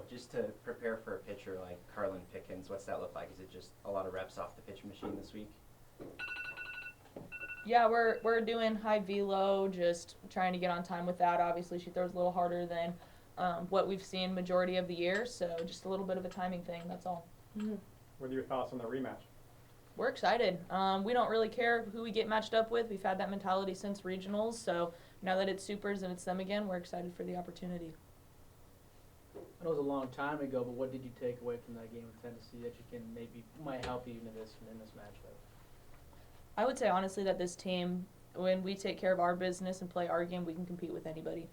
just to prepare for a pitcher like Carlin Pickens, what's that look like? Is it just a lot of reps off the pitch machine this week? Yeah, we're doing high velo, just trying to get on time with that. Obviously, she throws a little harder than what we've seen majority of the year, so just a little bit of a timing thing. That's all. Mm-hmm. What are your thoughts on the rematch? We're excited. We don't really care who we get matched up with. We've had that mentality since regionals, so now that it's supers and it's them again, we're excited for the opportunity. I know it was a long time ago, but what did you take away from that game with Tennessee that you can maybe might help you in this matchup? I would say honestly that this team, when we take care of our business and play our game, we can compete with anybody.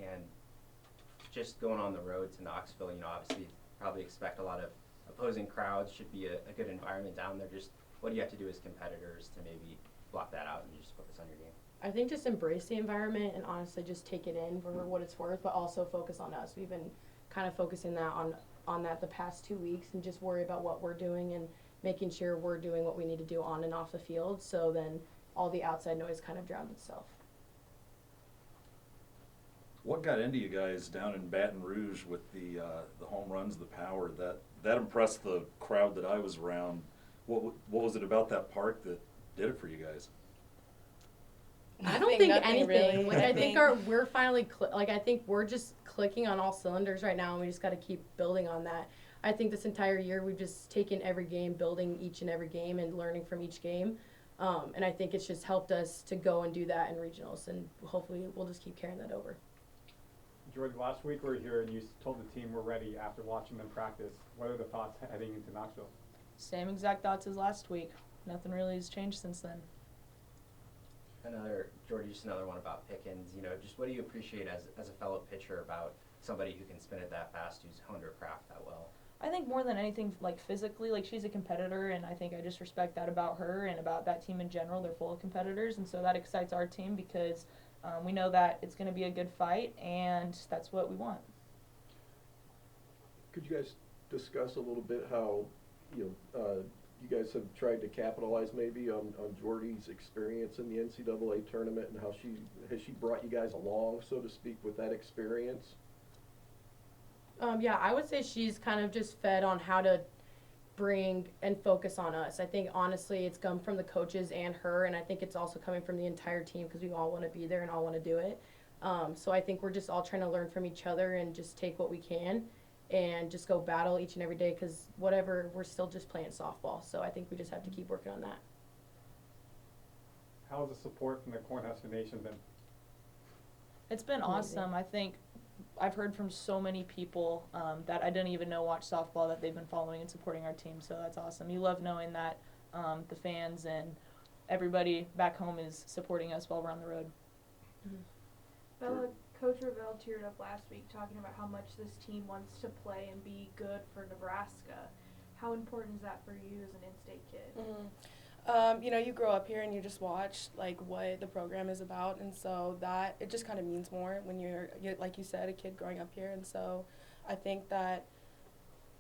And just going on the road to Knoxville, obviously probably expect a lot of opposing crowds, should be a good environment down there. Just what do you have to do as competitors to maybe block that out and just focus on your game? I think just embrace the environment and honestly just take it in for what it's worth, but also focus on us. We've been kind of focusing on that the past 2 weeks and just worry about what we're doing and making sure we're doing what we need to do on and off the field, so then all the outside noise kind of drowns itself. What got into you guys down in Baton Rouge with the home runs, the power? That impressed the crowd that I was around. What was it about that park that did it for you guys? I don't think nothing anything. really. Like I think we're finally I think we're just clicking on all cylinders right now, and we just got to keep building on that. I think this entire year we've just taken every game, building each and every game, and learning from each game. And I think it's just helped us to go and do that in regionals, and hopefully we'll just keep carrying that over. Jordy, last week we were here and you told the team we're ready after watching them practice. What are the thoughts heading into Knoxville? Same exact thoughts as last week. Nothing really has changed since then. Jordy, just another one about Pickens. Just what do you appreciate as a fellow pitcher about somebody who can spin it that fast, who's honed her craft that well? I think more than anything, like physically, like she's a competitor, and I think I just respect that about her and about that team in general. They're full of competitors, and so that excites our team because we know that it's going to be a good fight, and that's what we want. Could you guys discuss a little bit how, you guys have tried to capitalize maybe on Jordy's experience in the NCAA tournament, and how has she brought you guys along, so to speak, with that experience? Yeah, I would say she's kind of just fed on how to bring and focus on us. I think honestly it's come from the coaches and her, and I think it's also coming from the entire team because we all want to be there and all want to do it. So I think we're just all trying to learn from each other and just take what we can and just go battle each and every day, because whatever, we're still just playing softball. So I think we just have to keep working on that. How has the support from the Cornhusker Nation been? It's been awesome. I think I've heard from so many people that I didn't even know watch softball that they've been following and supporting our team, so that's awesome. You love knowing that the fans and everybody back home is supporting us while we're on the road. Mm-hmm. Bella, Coach Ravel teared up last week talking about how much this team wants to play and be good for Nebraska. How important is that for you as an in-state kid? Mm-hmm. You grow up here and you just watch like what the program is about, and so that it just kind of means more when you're like you said, a kid growing up here. And so I think that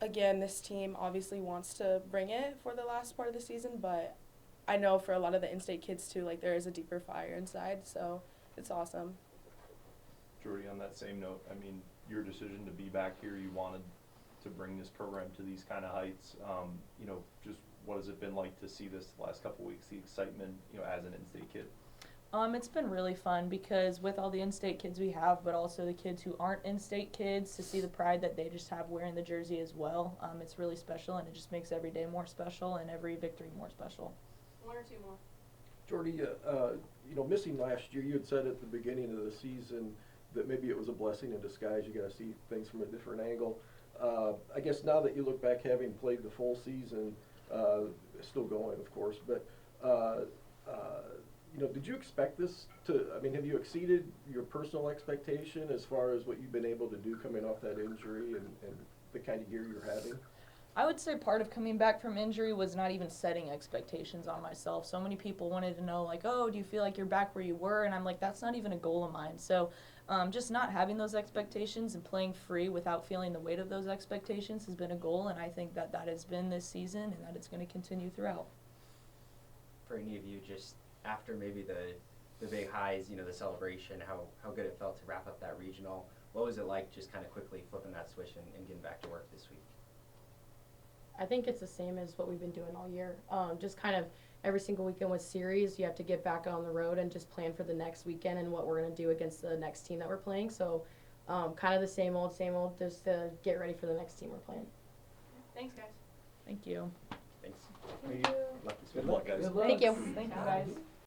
again, this team obviously wants to bring it for the last part of the season, but I know for a lot of the in-state kids too, like there is a deeper fire inside, so it's awesome. Jordy, on that same note, I mean, your decision to be back here, you wanted to bring this program to these kind of heights. Just what has it been like to see this the last couple of weeks, the excitement, as an in-state kid? It's been really fun because with all the in-state kids we have, but also the kids who aren't in-state kids, to see the pride that they just have wearing the jersey as well, it's really special, and it just makes every day more special and every victory more special. One or two more. Jordy, missing last year, you had said at the beginning of the season that maybe it was a blessing in disguise. You got to see things from a different angle. I guess now that you look back, having played the full season, still going, of course, but did you expect this to? I mean, have you exceeded your personal expectation as far as what you've been able to do coming off that injury and the kind of year you're having? I would say part of coming back from injury was not even setting expectations on myself. So many people wanted to know, like, oh, do you feel like you're back where you were? And I'm like, that's not even a goal of mine. So just not having those expectations and playing free without feeling the weight of those expectations has been a goal, and I think that has been this season and that it's going to continue throughout. For any of you, just after maybe the the big highs, you know, the celebration, how good it felt to wrap up that regional. What was it like just kind of quickly flipping that switch and getting back to work this week? I think it's the same as what we've been doing all year. Just kind of every single weekend with series, you have to get back on the road and just plan for the next weekend and what we're going to do against the next team that we're playing. So kind of the same old, just to get ready for the next team we're playing. Thanks, guys. Thank you. Thanks. Thank you. Luck this Good week. luck, guys. Good luck. Thank you. Thank you, guys.